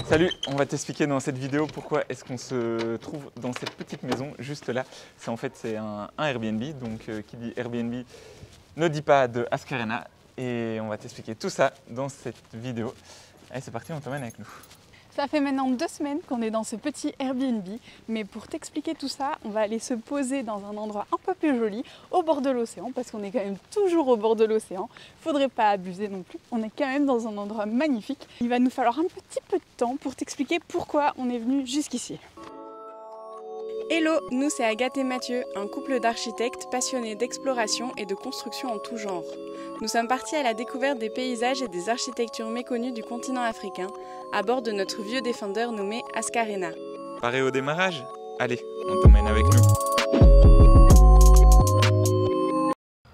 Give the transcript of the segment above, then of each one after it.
Salut, on va t'expliquer dans cette vidéo pourquoi est-ce qu'on se trouve dans cette petite maison juste là. C'est un Airbnb, donc qui dit Airbnb ne dit pas de Ascarena. Et on va t'expliquer tout ça dans cette vidéo. Allez, c'est parti, on t'emmène avec nous. Ça fait maintenant 2 semaines qu'on est dans ce petit Airbnb, mais pour t'expliquer tout ça, on va aller se poser dans un endroit un peu plus joli, au bord de l'océan, parce qu'on est quand même toujours au bord de l'océan. Faudrait pas abuser non plus, on est quand même dans un endroit magnifique. Il va nous falloir un petit peu de temps pour t'expliquer pourquoi on est venu jusqu'ici. Hello, nous c'est Agathe et Mathieu, un couple d'architectes passionnés d'exploration et de construction en tout genre. Nous sommes partis à la découverte des paysages et des architectures méconnues du continent africain, à bord de notre vieux Defender nommé Ascarena. Paré au démarrage? Allez, on t'emmène avec nous.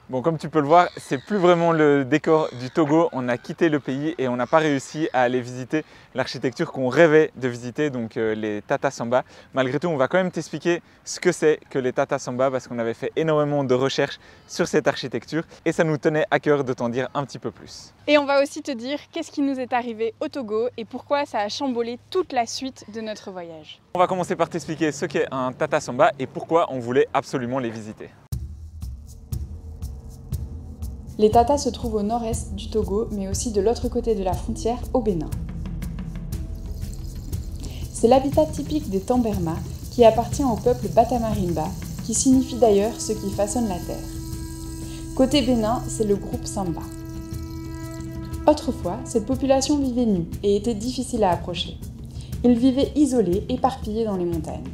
Bon, comme tu peux le voir, c'est plus vraiment le décor du Togo. On a quitté le pays et on n'a pas réussi à aller visiter l'architecture qu'on rêvait de visiter, donc les Tata Samba. Malgré tout, on va quand même t'expliquer ce que c'est que les Tata Samba parce qu'on avait fait énormément de recherches sur cette architecture et ça nous tenait à cœur de t'en dire un petit peu plus. Et on va aussi te dire qu'est-ce qui nous est arrivé au Togo et pourquoi ça a chamboulé toute la suite de notre voyage. On va commencer par t'expliquer ce qu'est un Tata Samba et pourquoi on voulait absolument les visiter. Les Tatas se trouvent au nord-est du Togo, mais aussi de l'autre côté de la frontière, au Bénin. C'est l'habitat typique des Tamberma, qui appartient au peuple Batamarimba, qui signifie d'ailleurs ceux qui façonnent la terre. Côté Bénin, c'est le groupe Samba. Autrefois, cette population vivait nue et était difficile à approcher. Ils vivaient isolés, éparpillés dans les montagnes.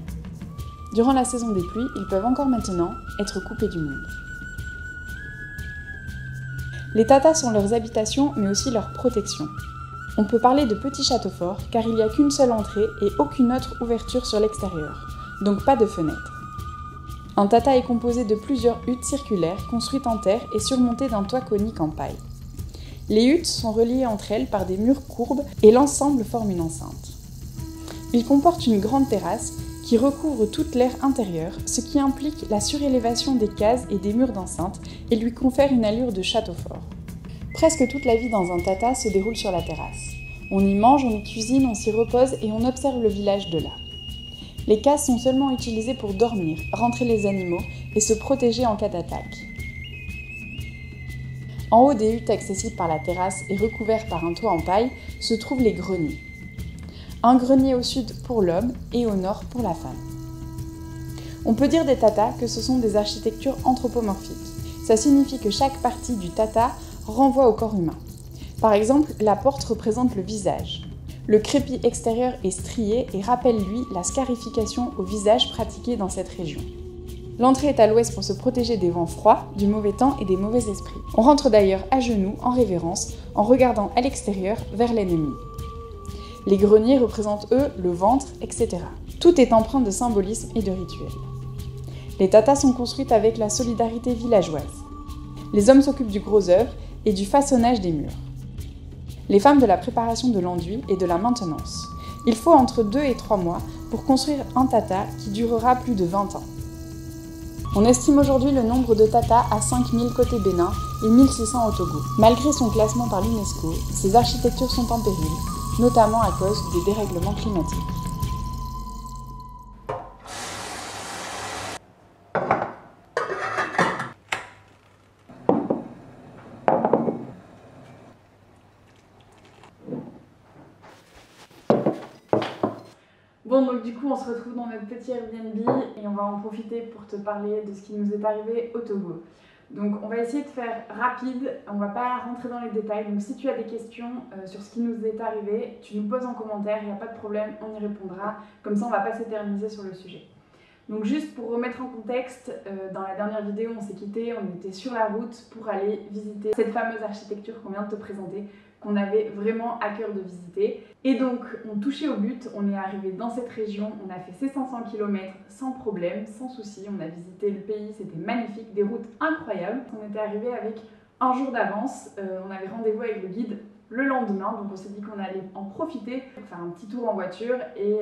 Durant la saison des pluies, ils peuvent encore maintenant être coupés du monde. Les Tatas sont leurs habitations, mais aussi leur protection. On peut parler de petits châteaux forts, car il n'y a qu'une seule entrée et aucune autre ouverture sur l'extérieur, donc pas de fenêtres. Un Tata est composé de plusieurs huttes circulaires construites en terre et surmontées d'un toit conique en paille. Les huttes sont reliées entre elles par des murs courbes et l'ensemble forme une enceinte. Il comporte une grande terrasse qui recouvre toute l'aire intérieure, ce qui implique la surélévation des cases et des murs d'enceinte et lui confère une allure de château fort. Presque toute la vie dans un Tata se déroule sur la terrasse. On y mange, on y cuisine, on s'y repose et on observe le village de là. Les cases sont seulement utilisées pour dormir, rentrer les animaux et se protéger en cas d'attaque. En haut des huttes accessibles par la terrasse et recouverts par un toit en paille se trouvent les greniers. Un grenier au sud pour l'homme et au nord pour la femme. On peut dire des Tatas que ce sont des architectures anthropomorphiques. Ça signifie que chaque partie du Tata renvoie au corps humain. Par exemple, la porte représente le visage. Le crépi extérieur est strié et rappelle lui la scarification au visage pratiquée dans cette région. L'entrée est à l'ouest pour se protéger des vents froids, du mauvais temps et des mauvais esprits. On rentre d'ailleurs à genoux, en révérence, en regardant à l'extérieur vers l'ennemi. Les greniers représentent, eux, le ventre, etc. Tout est empreint de symbolisme et de rituels. Les Tatas sont construites avec la solidarité villageoise. Les hommes s'occupent du gros œuvre et du façonnage des murs. Les femmes de la préparation de l'enduit et de la maintenance. Il faut entre 2 et 3 mois pour construire un Tata qui durera plus de 20 ans. On estime aujourd'hui le nombre de Tatas à 5000 côté Bénin et 1600 au Togo. Malgré son classement par l'UNESCO, ces architectures sont en péril, notamment à cause des dérèglements climatiques. Bon, donc du coup, on se retrouve dans notre petit Airbnb et on va en profiter pour te parler de ce qui nous est arrivé au Togo. Donc on va essayer de faire rapide, on va pas rentrer dans les détails, donc si tu as des questions sur ce qui nous est arrivé, tu nous poses en commentaire, il n'y a pas de problème, on y répondra, comme ça on va pas s'éterniser sur le sujet. Donc juste pour remettre en contexte, dans la dernière vidéo on s'est quitté, on était sur la route pour aller visiter cette fameuse architecture qu'on vient de te présenter, qu'on avait vraiment à cœur de visiter. Et donc on touchait au but, on est arrivé dans cette région, on a fait ces 500 km sans problème, sans souci, on a visité le pays, c'était magnifique, des routes incroyables. On était arrivé avec un jour d'avance, on avait rendez-vous avec le guide le lendemain, donc on s'est dit qu'on allait en profiter pour faire un petit tour en voiture et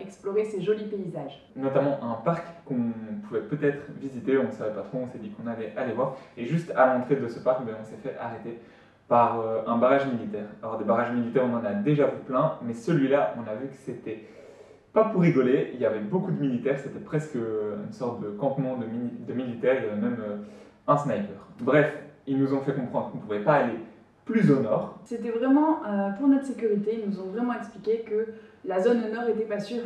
explorer ces jolis paysages. Notamment un parc qu'on pouvait peut-être visiter, on ne savait pas trop, on s'est dit qu'on allait aller voir. Et juste à l'entrée de ce parc, on s'est fait arrêter par un barrage militaire. Alors des barrages militaires, on en a déjà vu plein, mais celui-là, on a vu que c'était pas pour rigoler, il y avait beaucoup de militaires, c'était presque une sorte de campement de militaires, il y avait même un sniper. Bref, ils nous ont fait comprendre qu'on ne pouvait pas aller plus au nord. C'était vraiment pour notre sécurité, ils nous ont vraiment expliqué que la zone au nord n'était pas sûre,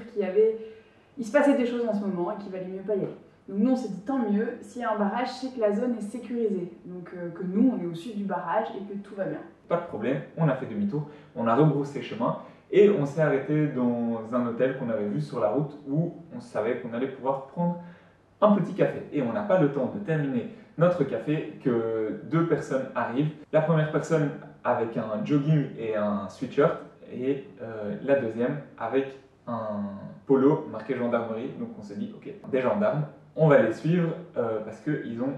il se passait des choses en ce moment et qu'il valait mieux pas y aller. Donc nous on s'est dit tant mieux, s'il y a un barrage, c'est que la zone est sécurisée, donc que nous on est au sud du barrage et que tout va bien. Pas de problème, on a fait demi-tour, on a rebroussé chemin et on s'est arrêté dans un hôtel qu'on avait vu sur la route où on savait qu'on allait pouvoir prendre un petit café. Et on n'a pas le temps de terminer notre café que deux personnes arrivent. La première personne avec un jogging et un sweatshirt et la deuxième avec un polo marqué gendarmerie. Donc on s'est dit, ok, des gendarmes, on va les suivre parce qu'ils ont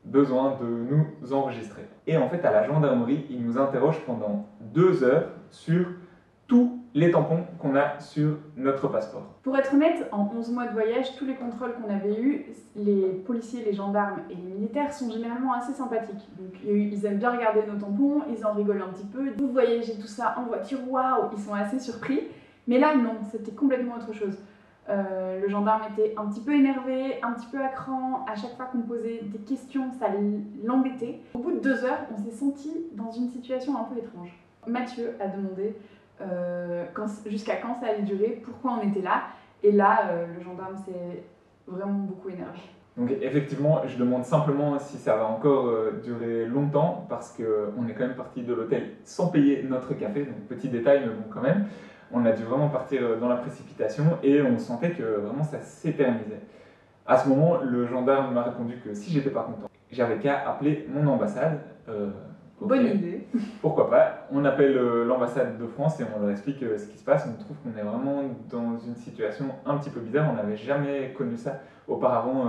besoin de nous enregistrer. Et en fait, à la gendarmerie, ils nous interrogent pendant 2 heures sur tous les tampons qu'on a sur notre passeport. Pour être honnête, en 11 mois de voyage, tous les contrôles qu'on avait eus, les policiers, les gendarmes et les militaires sont généralement assez sympathiques. Donc ils aiment bien regarder nos tampons, ils en rigolent un petit peu. Vous voyagez tout ça en voiture, waouh, ils sont assez surpris. Mais là, non, c'était complètement autre chose. Le gendarme était un petit peu énervé, un petit peu à cran. À chaque fois qu'on posait des questions, ça l'embêtait. Au bout de 2 heures, on s'est senti dans une situation un peu étrange. Mathieu a demandé jusqu'à quand ça allait durer, pourquoi on était là. Et là, le gendarme s'est vraiment beaucoup énervé. Donc effectivement, je demande simplement si ça va encore durer longtemps parce qu'on est quand même parti de l'hôtel sans payer notre café. Donc petit détail, mais bon quand même. On a dû vraiment partir dans la précipitation et on sentait que vraiment ça s'éternisait. À ce moment, le gendarme m'a répondu que si j'étais pas content, j'avais qu'à appeler mon ambassade. Bonne idée. Pourquoi pas. On appelle l'ambassade de France et on leur explique ce qui se passe. On trouve qu'on est vraiment dans une situation un petit peu bizarre. On n'avait jamais connu ça auparavant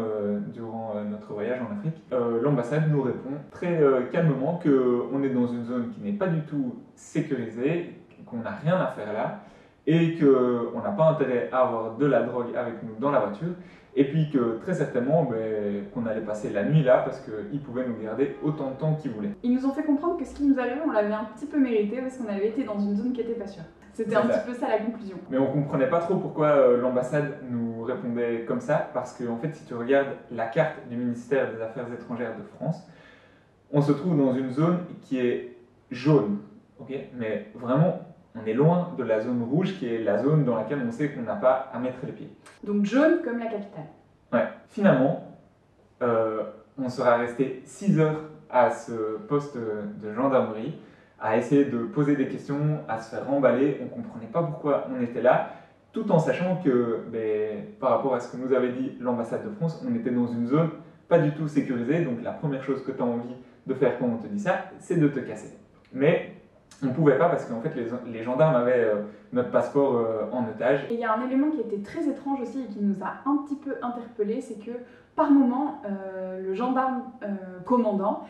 durant notre voyage en Afrique. L'ambassade nous répond très calmement qu'on est dans une zone qui n'est pas du tout sécurisée, qu'on n'a rien à faire là et qu'on n'a pas intérêt à avoir de la drogue avec nous dans la voiture. Et puis que très certainement qu'on allait passer la nuit là parce qu'ils pouvaient nous garder autant de temps qu'ils voulaient. Ils nous ont fait comprendre que ce qui nous arrivait, on l'avait un petit peu mérité parce qu'on avait été dans une zone qui n'était pas sûre. C'était un petit peu ça la conclusion. Mais on comprenait pas trop pourquoi l'ambassade nous répondait comme ça parce que en fait si tu regardes la carte du ministère des Affaires étrangères de France, on se trouve dans une zone qui est jaune, ok, mais vraiment on est loin de la zone rouge qui est la zone dans laquelle on sait qu'on n'a pas à mettre les pieds. Donc jaune comme la capitale. Ouais. Finalement, on sera resté 6 heures à ce poste de gendarmerie, à essayer de poser des questions, à se faire remballer. On ne comprenait pas pourquoi on était là, tout en sachant que par rapport à ce que nous avait dit l'ambassade de France, on était dans une zone pas du tout sécurisée. Donc la première chose que tu as envie de faire quand on te dit ça, c'est de te casser. Mais on ne pouvait pas parce qu'en fait les gendarmes avaient notre passeport en otage. Et il y a un élément qui était très étrange aussi et qui nous a un petit peu interpellés, c'est que par moment, le gendarme commandant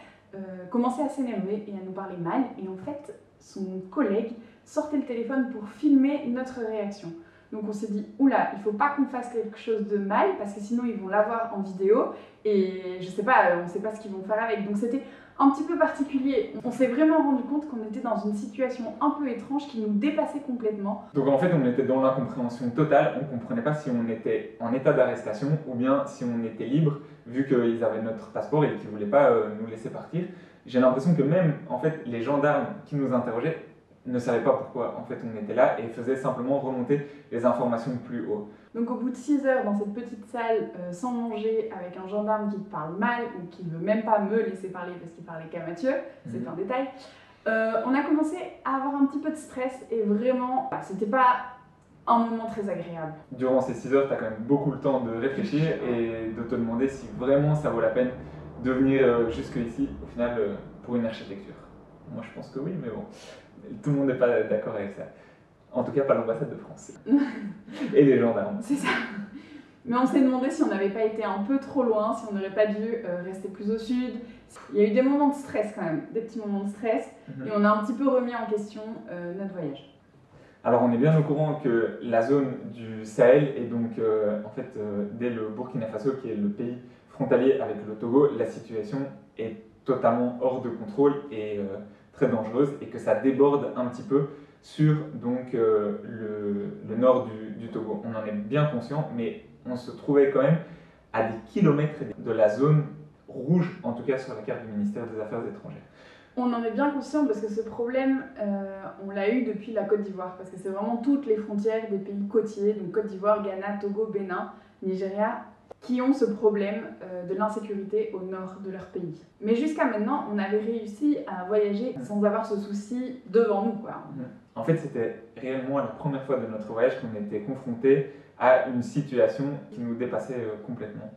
commençait à s'énerver et à nous parler mal. Et en fait, son collègue sortait le téléphone pour filmer notre réaction. Donc on s'est dit, oula, il ne faut pas qu'on fasse quelque chose de mal parce que sinon ils vont l'avoir en vidéo et je sais pas, on ne sait pas ce qu'ils vont faire avec. Donc c'était un petit peu particulier. On s'est vraiment rendu compte qu'on était dans une situation un peu étrange qui nous dépassait complètement. Donc en fait, on était dans l'incompréhension totale. On ne comprenait pas si on était en état d'arrestation ou bien si on était libre, vu qu'ils avaient notre passeport et qu'ils ne voulaient pas nous laisser partir. J'ai l'impression que même en fait, les gendarmes qui nous interrogeaient ne savaient pas pourquoi en fait, on était là et faisaient simplement remonter les informations plus haut. Donc au bout de 6 heures dans cette petite salle sans manger avec un gendarme qui te parle mal ou qui ne veut même pas me laisser parler parce qu'il parlait qu'à Mathieu, c'est un détail, on a commencé à avoir un petit peu de stress et vraiment, c'était pas un moment très agréable. Durant ces 6 heures, tu as quand même beaucoup le temps de réfléchir et de te demander si vraiment ça vaut la peine de venir jusque ici au final pour une architecture. Moi je pense que oui, mais bon, tout le monde n'est pas d'accord avec ça. En tout cas, pas l'ambassade de France. Et les gendarmes. C'est ça. Mais on s'est demandé si on n'avait pas été un peu trop loin, si on n'aurait pas dû rester plus au sud. Il y a eu des moments de stress quand même, des petits moments de stress, et on a un petit peu remis en question notre voyage. Alors on est bien au courant que la zone du Sahel et donc dès le Burkina Faso qui est le pays frontalier avec le Togo, la situation est totalement hors de contrôle et très dangereuse et que ça déborde un petit peu sur donc, le nord du Togo. On en est bien conscient, mais on se trouvait quand même à des kilomètres de la zone rouge, en tout cas sur la carte du ministère des Affaires étrangères. On en est bien conscient parce que ce problème, on l'a eu depuis la Côte d'Ivoire, parce que c'est vraiment toutes les frontières des pays côtiers, donc Côte d'Ivoire, Ghana, Togo, Bénin, Nigeria, qui ont ce problème de l'insécurité au nord de leur pays. Mais jusqu'à maintenant, on avait réussi à voyager sans avoir ce souci devant nous, quoi. En fait, c'était réellement la première fois de notre voyage qu'on était confronté à une situation qui nous dépassait complètement.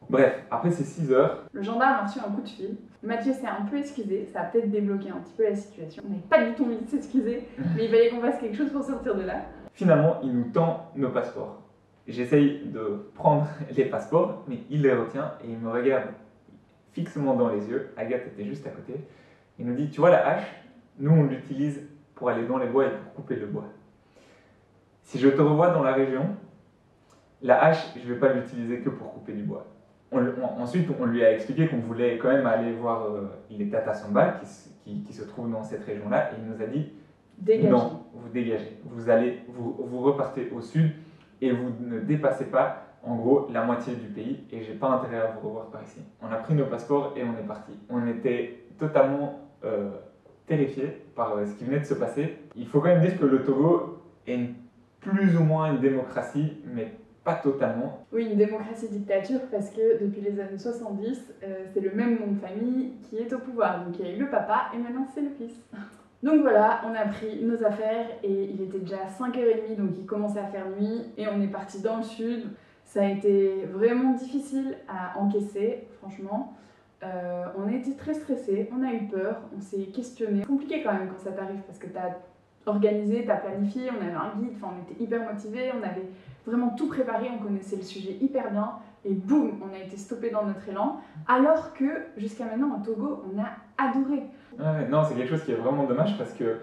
Bref, après ces 6 heures... Le gendarme a reçu un coup de fil. Mathieu s'est un peu excusé, ça a peut-être débloqué un petit peu la situation. On n'avait pas du tout envie de s'excuser, mais il fallait qu'on fasse quelque chose pour sortir de là. Finalement, il nous tend nos passeports. J'essaye de prendre les passeports, mais il les retient et il me regarde fixement dans les yeux. Agathe était juste à côté. Il nous dit, tu vois la hache, nous on l'utilise pour aller dans les bois et pour couper le bois. Si je te revois dans la région, la hache, je ne vais pas l'utiliser que pour couper du bois. Ensuite, on lui a expliqué qu'on voulait quand même aller voir les Tata Samba qui se trouvent dans cette région-là. Et il nous a dit, dégagez. Non, vous dégagez. Vous repartez au sud et vous ne dépassez pas, en gros, la moitié du pays. Et j'ai pas intérêt à vous revoir par ici. On a pris nos passeports et on est parti. On était totalement terrifiés par ce qui venait de se passer. Il faut quand même dire que le Togo est plus ou moins une démocratie, mais pas totalement. Oui, une démocratie-dictature parce que depuis les années 70, c'est le même nom de famille qui est au pouvoir. Donc il y a eu le papa et maintenant c'est le fils. Donc voilà, on a pris nos affaires et il était déjà 5h30, donc il commençait à faire nuit et on est parti dans le sud. Ça a été vraiment difficile à encaisser, franchement. On a été très stressés, on a eu peur, on s'est questionné. C'est compliqué quand même quand ça t'arrive parce que t'as organisé, t'as planifié, on avait un guide, enfin on était hyper motivés, on avait vraiment tout préparé, on connaissait le sujet hyper bien et boum, on a été stoppé dans notre élan. Alors que jusqu'à maintenant en Togo, on a adoré. Ouais, non, c'est quelque chose qui est vraiment dommage parce que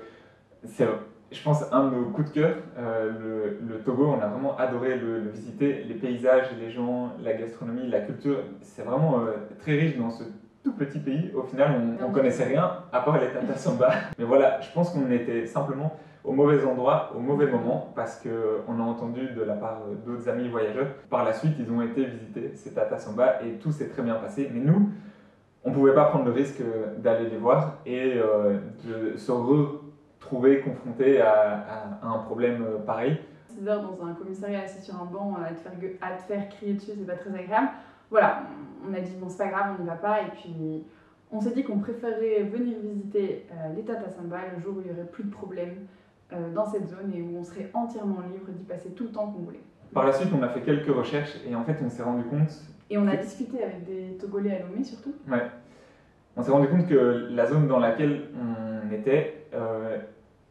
c'est, je pense, un de nos coups de cœur. Le Togo, on a vraiment adoré le visiter. Les paysages, les gens, la gastronomie, la culture, c'est vraiment très riche dans ce tout petit pays. Au final, on ne connaissait rien à part les Tata Samba. Mais voilà, je pense qu'on était simplement au mauvais endroit, au mauvais moment, parce qu'on a entendu de la part d'autres amis voyageurs. Par la suite, ils ont été visiter ces Tata Samba et tout s'est très bien passé. Mais nous, on ne pouvait pas prendre le risque d'aller les voir et de se retrouver confronté à un problème pareil. 6 heures dans un commissariat assis sur un banc à te faire crier dessus, c'est pas très agréable. Voilà, on a dit bon c'est pas grave, on n'y va pas et puis on s'est dit qu'on préférerait venir visiter les Tata Samba le jour où il n'y aurait plus de problème dans cette zone et où on serait entièrement libre d'y passer tout le temps qu'on voulait. Par la suite, on a fait quelques recherches et en fait on s'est rendu compte... Et on a discuté avec des Togolais à Lomé surtout. Ouais. On s'est rendu compte que la zone dans laquelle on était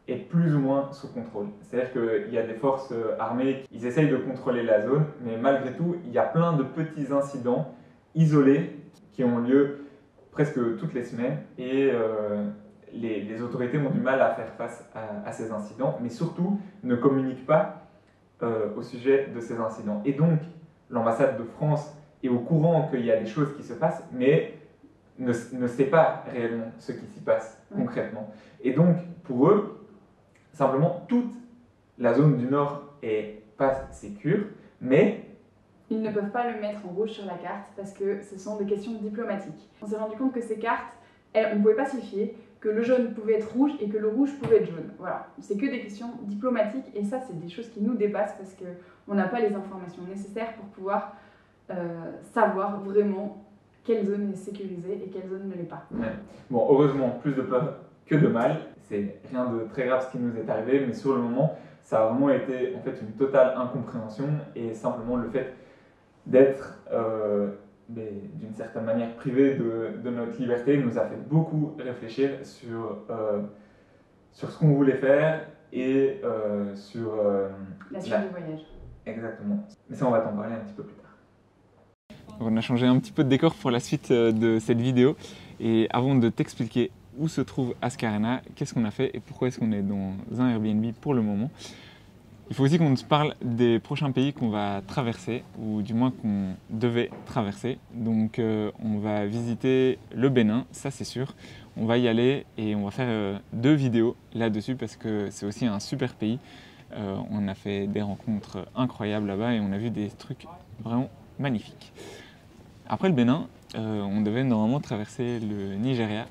est plus ou moins sous contrôle. C'est-à-dire qu'il y a des forces armées, ils essayent de contrôler la zone, mais malgré tout, il y a plein de petits incidents isolés qui ont lieu presque toutes les semaines et les autorités ont du mal à faire face à ces incidents, mais surtout ne communiquent pas au sujet de ces incidents. Et donc, l'ambassade de France est au courant qu'il y a des choses qui se passent, mais ne sait pas réellement ce qui s'y passe concrètement. Et donc, pour eux, simplement, toute la zone du Nord est pas sécure, mais... Ils ne peuvent pas le mettre en rouge sur la carte parce que ce sont des questions diplomatiques. On s'est rendu compte que ces cartes, on ne pouvait pas s'y fier, que le jaune pouvait être rouge et que le rouge pouvait être jaune. Voilà, c'est que des questions diplomatiques et ça, c'est des choses qui nous dépassent parce qu'on n'a pas les informations nécessaires pour pouvoir savoir vraiment quelle zone est sécurisée et quelle zone ne l'est pas. Ouais. Bon, heureusement, plus de peur que de mal. C'est rien de très grave ce qui nous est arrivé, mais sur le moment, ça a vraiment été en fait une totale incompréhension et simplement le fait d'être d'une certaine manière privé de notre liberté nous a fait beaucoup réfléchir sur ce qu'on voulait faire et sur la suite du voyage. Exactement. Mais ça, on va t'en parler un petit peu plus tard. On a changé un petit peu de décor pour la suite de cette vidéo. Et avant de t'expliquer où se trouve Ascarena, qu'est-ce qu'on a fait et pourquoi est-ce qu'on est dans un Airbnb pour le moment, il faut aussi qu'on se parle des prochains pays qu'on va traverser, ou du moins qu'on devait traverser. Donc on va visiter le Bénin, ça c'est sûr. On va y aller et on va faire 2 vidéos là-dessus parce que c'est aussi un super pays. On a fait des rencontres incroyables là-bas et on a vu des trucs vraiment magnifiques. Après le Bénin, on devait normalement traverser le Nigeria.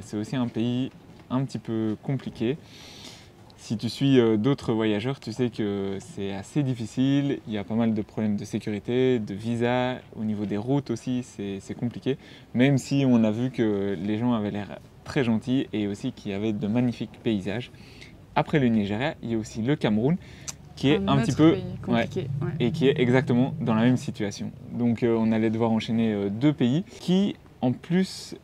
C'est aussi un pays un petit peu compliqué. Si tu suis d'autres voyageurs, tu sais que c'est assez difficile. Il y a pas mal de problèmes de sécurité, de visa, au niveau des routes aussi, c'est compliqué. Même si on a vu que les gens avaient l'air très gentils et aussi qu'il y avait de magnifiques paysages. Après le Nigeria, il y a aussi le Cameroun qui est un petit peu compliqué, et qui est exactement dans la même situation. Donc on allait devoir enchaîner 2 pays qui en plus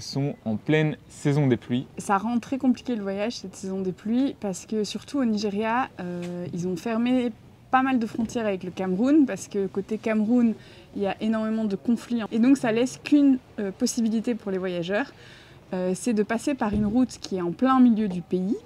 sont en pleine saison des pluies. Ça rend très compliqué le voyage, cette saison des pluies, parce que surtout au Nigeria, ils ont fermé pas mal de frontières avec le Cameroun, parce que côté Cameroun, il y a énormément de conflits. Et donc ça laisse qu'une possibilité pour les voyageurs, c'est de passer par une route qui est en plein milieu du pays,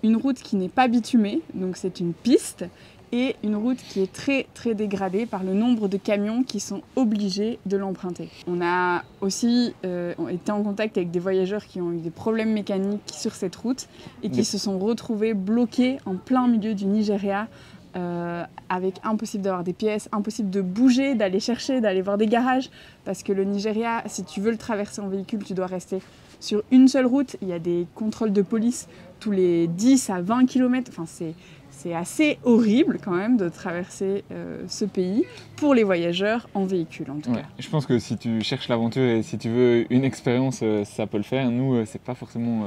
une route qui n'est pas bitumée, donc c'est une piste, et une route qui est très très dégradée par le nombre de camions qui sont obligés de l'emprunter. On a aussi été en contact avec des voyageurs qui ont eu des problèmes mécaniques sur cette route et qui se sont retrouvés bloqués en plein milieu du Nigeria, avec impossible d'avoir des pièces, impossible de bouger, d'aller chercher, d'aller voir des garages, parce que le Nigeria, si tu veux le traverser en véhicule, tu dois rester sur une seule route. Il y a des contrôles de police tous les 10 à 20 km, enfin c'est assez horrible quand même de traverser ce pays pour les voyageurs en véhicule en tout cas. Je pense que si tu cherches l'aventure et si tu veux une expérience, ça peut le faire. Nous, c'est pas forcément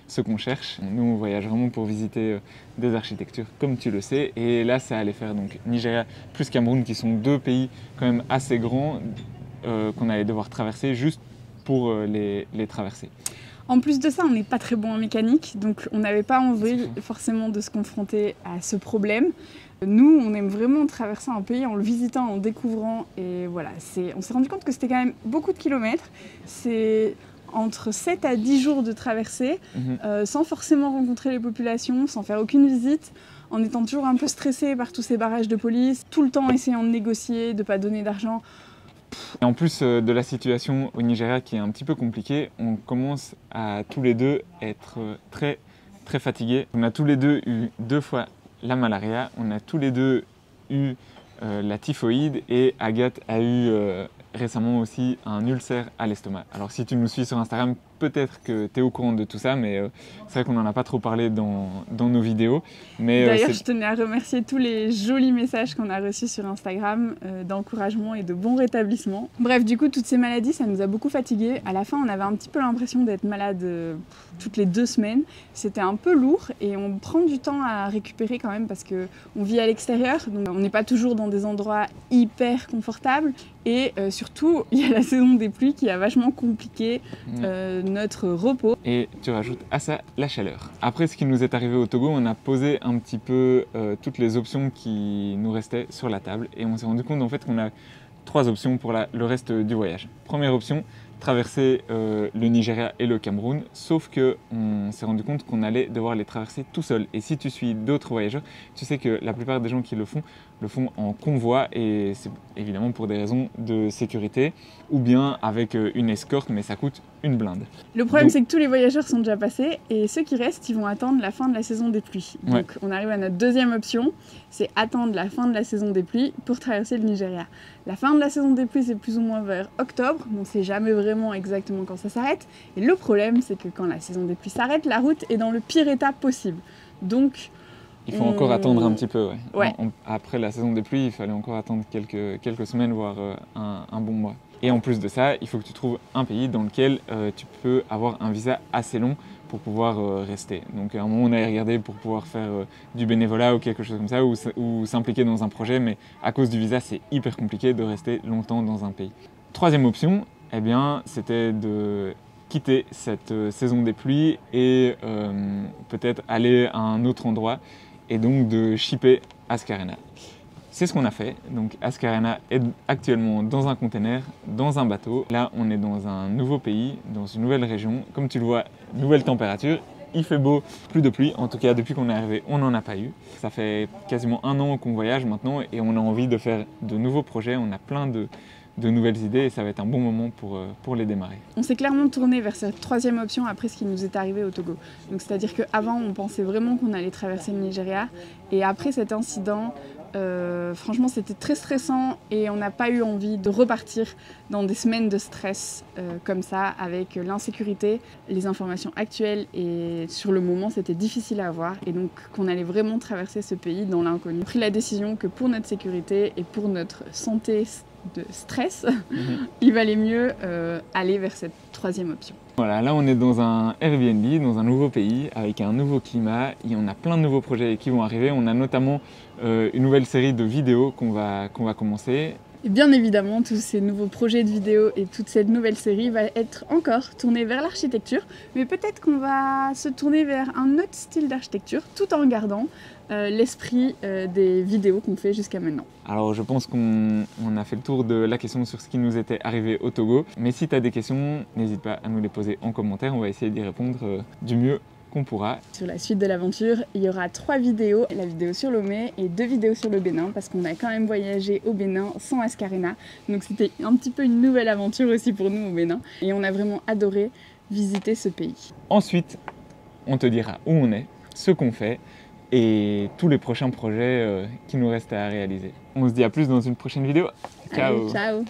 ce qu'on cherche. Nous, on voyage vraiment pour visiter des architectures comme tu le sais. Et là, ça allait faire donc Nigeria plus Cameroun qui sont 2 pays quand même assez grands qu'on allait devoir traverser juste pour les traverser. En plus de ça, on n'est pas très bon en mécanique, donc on n'avait pas envie forcément de se confronter à ce problème. Nous, on aime vraiment traverser un pays en le visitant, en découvrant, et voilà, on s'est rendu compte que c'était quand même beaucoup de kilomètres. C'est entre 7 à 10 jours de traversée, sans forcément rencontrer les populations, sans faire aucune visite, en étant toujours un peu stressé par tous ces barrages de police, tout le temps essayant de négocier, de ne pas donner d'argent. Et en plus de la situation au Nigeria qui est un petit peu compliquée, on commence à tous les deux être très très fatigués. On a tous les deux eu 2 fois la malaria, on a tous les deux eu la typhoïde et Agathe a eu récemment aussi un ulcère à l'estomac. Alors si tu nous suis sur Instagram, peut-être que tu es au courant de tout ça, mais c'est vrai qu'on n'en a pas trop parlé dans nos vidéos. D'ailleurs, je tenais à remercier tous les jolis messages qu'on a reçus sur Instagram, d'encouragement et de bon rétablissement. Bref, du coup, toutes ces maladies, ça nous a beaucoup fatigués. À la fin, on avait un petit peu l'impression d'être malade toutes les 2 semaines. C'était un peu lourd et on prend du temps à récupérer quand même parce qu'on vit à l'extérieur, donc on n'est pas toujours dans des endroits hyper confortables. Et surtout, il y a la saison des pluies qui a vachement compliqué notre repos. Et tu rajoutes à ça la chaleur. Après ce qui nous est arrivé au Togo, on a posé un petit peu toutes les options qui nous restaient sur la table et on s'est rendu compte en fait qu'on a 3 options pour le reste du voyage. Première option, traverser le Nigeria et le Cameroun, sauf qu'on s'est rendu compte qu'on allait devoir les traverser tout seul. Et si tu suis d'autres voyageurs, tu sais que la plupart des gens qui le font en convoi et c'est évidemment pour des raisons de sécurité ou bien avec une escorte, mais ça coûte une blinde. Le problème c'est que tous les voyageurs sont déjà passés et ceux qui restent, ils vont attendre la fin de la saison des pluies. Donc on arrive à notre deuxième option, c'est attendre la fin de la saison des pluies pour traverser le Nigeria. La fin de la saison des pluies c'est plus ou moins vers octobre, on ne sait jamais vraiment exactement quand ça s'arrête. Et le problème c'est que quand la saison des pluies s'arrête, la route est dans le pire état possible. Donc il faut encore attendre un petit peu. Après la saison des pluies, il fallait encore attendre quelques semaines, voire un bon mois. Et en plus de ça, il faut que tu trouves un pays dans lequel tu peux avoir un visa assez long pour pouvoir rester. Donc à un moment, on avait regardé pour pouvoir faire du bénévolat ou quelque chose comme ça, ou s'impliquer dans un projet, mais à cause du visa, c'est hyper compliqué de rester longtemps dans un pays. Troisième option, eh bien, c'était de quitter cette saison des pluies et peut-être aller à un autre endroit et donc de shipper Ascarena. C'est ce qu'on a fait. Donc Ascarena est actuellement dans un container, dans un bateau. Là, on est dans un nouveau pays, dans une nouvelle région. Comme tu le vois, nouvelle température. Il fait beau, plus de pluie. En tout cas, depuis qu'on est arrivé, on n'en a pas eu. Ça fait quasiment 1 an qu'on voyage maintenant et on a envie de faire de nouveaux projets. On a plein de nouvelles idées et ça va être un bon moment pour les démarrer. On s'est clairement tourné vers cette troisième option après ce qui nous est arrivé au Togo. Donc c'est-à-dire qu'avant, on pensait vraiment qu'on allait traverser le Nigeria et après cet incident, franchement c'était très stressant et on n'a pas eu envie de repartir dans des semaines de stress comme ça avec l'insécurité, les informations actuelles et sur le moment c'était difficile à avoir et donc qu'on allait vraiment traverser ce pays dans l'inconnu. On a pris la décision que pour notre sécurité et pour notre santé de stress, il valait mieux aller vers cette troisième option. Voilà, là on est dans un Airbnb, dans un nouveau pays, avec un nouveau climat, et on a plein de nouveaux projets qui vont arriver. On a notamment une nouvelle série de vidéos qu'on va commencer. Et bien évidemment, tous ces nouveaux projets de vidéos et toute cette nouvelle série va être encore tournée vers l'architecture, mais peut-être qu'on va se tourner vers un autre style d'architecture, tout en gardant l'esprit des vidéos qu'on fait jusqu'à maintenant. Alors je pense qu'on a fait le tour de la question sur ce qui nous était arrivé au Togo, mais si tu as des questions, n'hésite pas à nous les poser en commentaire, on va essayer d'y répondre du mieux qu'on pourra. Sur la suite de l'aventure, il y aura 3 vidéos, la vidéo sur Lomé et 2 vidéos sur le Bénin, parce qu'on a quand même voyagé au Bénin sans Ascarena, donc c'était un petit peu une nouvelle aventure aussi pour nous au Bénin, et on a vraiment adoré visiter ce pays. Ensuite, on te dira où on est, ce qu'on fait, et tous les prochains projets qui nous restent à réaliser. On se dit à plus dans une prochaine vidéo. Ciao. Allez, ciao.